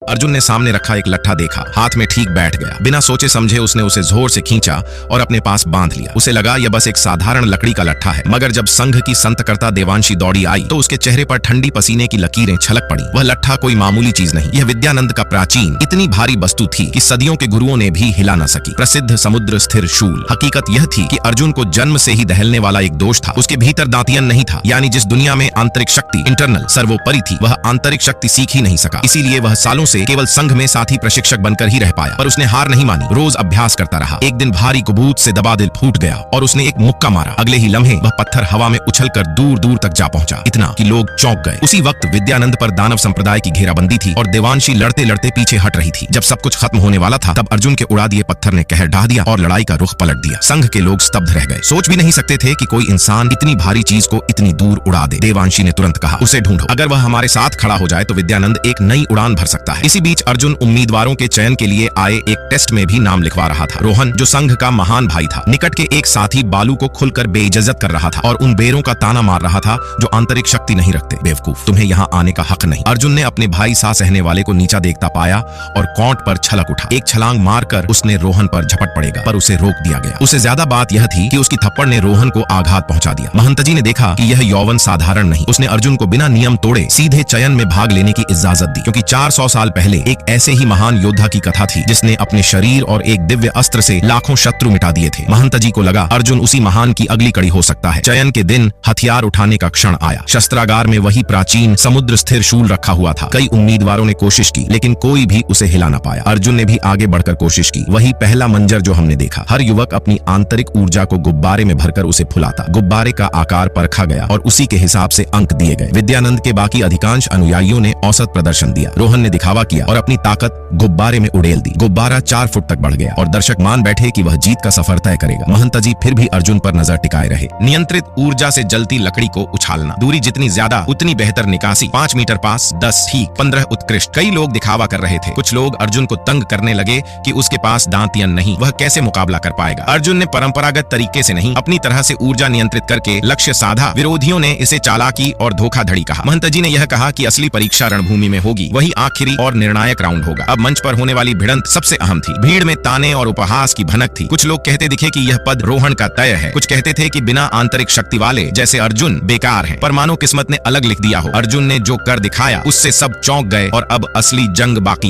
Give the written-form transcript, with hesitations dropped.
अर्जुन ने सामने रखा एक लट्ठा देखा, हाथ में ठीक बैठ गया। बिना सोचे समझे उसने उसे जोर से खींचा और अपने पास बांध लिया। उसे लगा यह बस एक साधारण लकड़ी का लट्ठा है, मगर जब संघ की संतकर्ता देवांशी दौड़ी आई तो उसके चेहरे पर ठंडी पसीने की लकीरें छलक पड़ी। वह लट्ठा कोई मामूली चीज नहीं, यह विद्यानंद का प्राचीन इतनी भारी वस्तु थी कि सदियों के गुरुओं ने भी हिला न सकी। प्रसिद्ध समुद्र स्थिर शूल। हकीकत यह थी कि अर्जुन को जन्म से ही दहलने वाला एक दोष था। उसके भीतर दांतियन नहीं था, यानी जिस दुनिया में आंतरिक शक्ति इंटरनल सर्वोपरि थी, वह आंतरिक शक्ति सीख ही नहीं सका। इसीलिए वह सालों से केवल संघ में साथी प्रशिक्षक बनकर ही रह पाया। पर उसने हार नहीं मानी, रोज अभ्यास करता रहा। एक दिन भारी कुबूत से दबा दिल फूट गया और उसने एक मुक्का मारा। अगले ही लम्हे वह पत्थर हवा में उछलकर दूर दूर तक जा पहुंचा, इतना कि लोग चौंक गए। उसी वक्त विद्यानंद पर दानव संप्रदाय की घेराबंदी थी और देवांशी लड़ते लड़ते पीछे हट रही थी। जब सब कुछ खत्म होने वाला था, तब अर्जुन के उड़ा दिए पत्थर ने कहर ढा दिया और लड़ाई का रुख पलट दिया। संघ के लोग स्तब्ध रह गए, सोच भी नहीं सकते थे कि कोई इंसान इतनी भारी चीज को इतनी दूर उड़ा दे। देवांशी ने तुरंत कहा, उसे ढूंढो, अगर वह हमारे साथ खड़ा हो जाए तो विद्यानंद एक नई उड़ान भर सकता है। इसी बीच अर्जुन उम्मीदवारों के चयन के लिए आए एक टेस्ट में भी नाम लिखवा रहा था। रोहन, जो संघ का महान भाई था, निकट के एक साथी बालू को खुलकर बेइज्जत कर रहा था और उन बेरों का ताना मार रहा था जो आंतरिक शक्ति नहीं रखते। बेवकूफ, तुम्हें यहाँ आने का हक नहीं। अर्जुन ने अपने भाई सा सहने वाले को नीचा देखता पाया और कौंट पर छलक उठा। एक छलांग मारकर उसने रोहन पर झपट पड़ेगा, पर उसे रोक दिया गया। उससे ज्यादा बात यह थी कि उसकी थप्पड़ ने रोहन को आघात पहुंचा दिया। महंत जी ने देखा कि यह यौवन साधारण नहीं। उसने अर्जुन को बिना नियम तोड़े सीधे चयन में भाग लेने की इजाजत दी, क्योंकि 400 साल पहले एक ऐसे ही महान योद्धा की कथा थी जिसने अपने शरीर और एक दिव्य अस्त्र से लाखों शत्रु मिटा दिए थे। महंत जी को लगा अर्जुन उसी महान की अगली कड़ी हो सकता है। चयन के दिन हथियार उठाने का क्षण आया। शस्त्रागार में वही प्राचीन समुद्र स्थिर शूल रखा हुआ था। कई उम्मीदवारों ने कोशिश की, लेकिन कोई भी उसे हिला न पाया। अर्जुन ने भी आगे बढ़कर कोशिश की। वही पहला मंजर जो हमने देखा। हर युवक अपनी आंतरिक ऊर्जा को गुब्बारे में भरकर उसे फुलाता। गुब्बारे का आकार परखा गया और उसी के हिसाब से अंक दिए गए। विद्यानंद के बाकी अधिकांश अनुयायियों ने औसत प्रदर्शन दिया। रोहन ने दिखावा किया और अपनी ताकत गुब्बारे में उड़ेल दी। गुब्बारा 4 फुट तक बढ़ गया और दर्शक मान बैठे कि वह जीत का सफर तय करेगा। महंत जी फिर भी अर्जुन पर नजर टिकाए रहे। नियंत्रित ऊर्जा से जलती लकड़ी को उछालना, दूरी जितनी ज्यादा उतनी बेहतर निकासी। 5 मीटर पास, 10 ठीक, 15 उत्कृष्ट। कई लोग दिखावा कर रहे थे। कुछ लोग अर्जुन को तंग करने लगे कि उसके पास दांतियन नहीं, वह कैसे मुकाबला कर पाएगा। अर्जुन ने परंपरागत तरीके से नहीं, अपनी तरह से ऊर्जा नियंत्रित करके लक्ष्य साधा। विरोधियों ने इसे चालाकी और धोखाधड़ी कहा। महंत जी ने यह कहा कि असली परीक्षा रणभूमि में होगी, वही आखिरी और निर्णायक राउंड होगा। अब मंच पर होने वाली भिड़ंत सबसे अहम थी। भीड़ में ताने और उपहास की भनक थी। कुछ लोग कहते दिखे कि यह पद रोहन का तय है। कुछ कहते थे कि बिना आंतरिक शक्ति वाले जैसे अर्जुन बेकार हैं। पर मानो किस्मत ने अलग लिख दिया हो। अर्जुन ने जो कर दिखाया उससे सब चौंक गए और अब असली जंग बाकी